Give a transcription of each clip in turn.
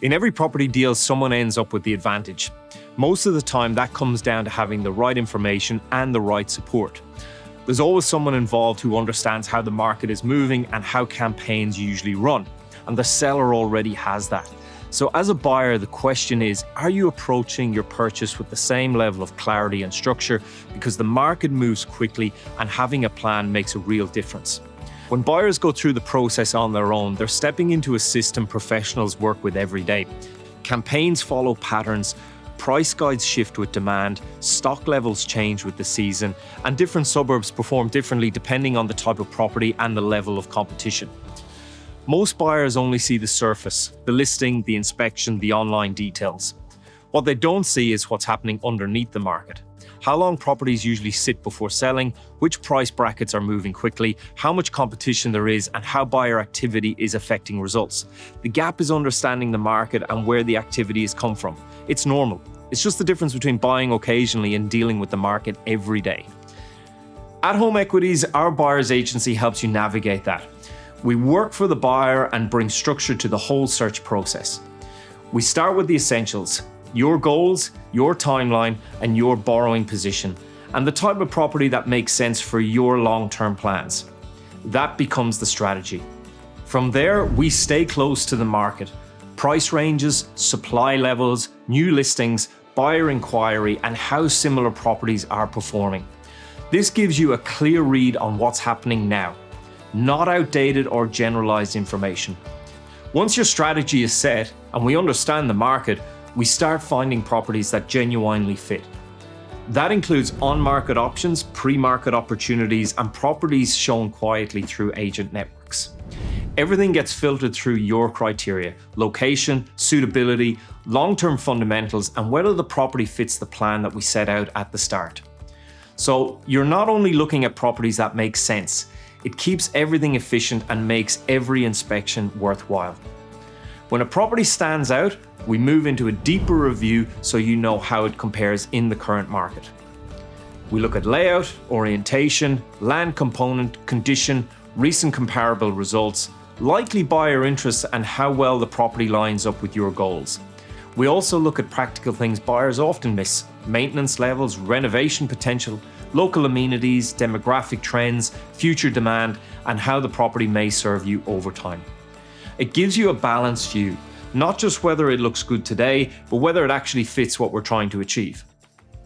In every property deal, someone ends up with the advantage. Most of the time, that comes down to having the right information and the right support. There's always someone involved who understands how the market is moving and how campaigns usually run, and the seller already has that. So as a buyer, the question is, are you approaching your purchase with the same level of clarity and structure? Because the market moves quickly and having a plan makes a real difference. When buyers go through the process on their own, they're stepping into a system professionals work with every day. Campaigns follow patterns, price guides shift with demand, stock levels change with the season, and different suburbs perform differently depending on the type of property and the level of competition. Most buyers only see the surface, the listing, the inspection, the online details. What they don't see is what's happening underneath the market. How long properties usually sit before selling, which price brackets are moving quickly, how much competition there is, and how buyer activity is affecting results. The gap is understanding the market and where the activity has come from. It's normal. It's just the difference between buying occasionally and dealing with the market every day. At Home Equities, our buyer's agency helps you navigate that. We work for the buyer and bring structure to the whole search process. We start with the essentials: your goals, your timeline, and your borrowing position, and the type of property that makes sense for your long-term plans. That becomes the strategy. From there, we stay close to the market. Price ranges, supply levels, new listings, buyer inquiry, and how similar properties are performing. This gives you a clear read on what's happening now, not outdated or generalized information. Once your strategy is set and we understand the market, we start finding properties that genuinely fit. That includes on-market options, pre-market opportunities, and properties shown quietly through agent networks. Everything gets filtered through your criteria: location, suitability, long-term fundamentals, and whether the property fits the plan that we set out at the start. So you're not only looking at properties that make sense, it keeps everything efficient and makes every inspection worthwhile. When a property stands out, we move into a deeper review so you know how it compares in the current market. We look at layout, orientation, land component, condition, recent comparable results, likely buyer interest, and how well the property lines up with your goals. We also look at practical things buyers often miss: maintenance levels, renovation potential, local amenities, demographic trends, future demand, and how the property may serve you over time. It gives you a balanced view, not just whether it looks good today, but whether it actually fits what we're trying to achieve.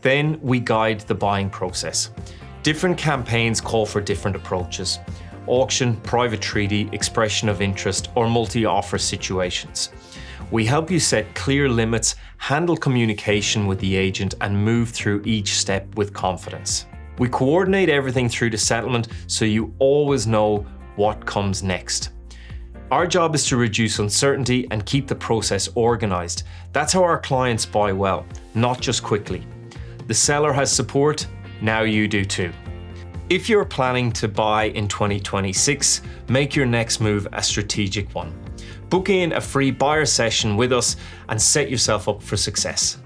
Then we guide the buying process. Different campaigns call for different approaches: auction, private treaty, expression of interest, or multi-offer situations. We help you set clear limits, handle communication with the agent, and move through each step with confidence. We coordinate everything through to settlement so you always know what comes next. Our job is to reduce uncertainty and keep the process organized. That's how our clients buy well, not just quickly. The seller has support, now you do too. If you're planning to buy in 2026, make your next move a strategic one. Book in a free buyer session with us and set yourself up for success.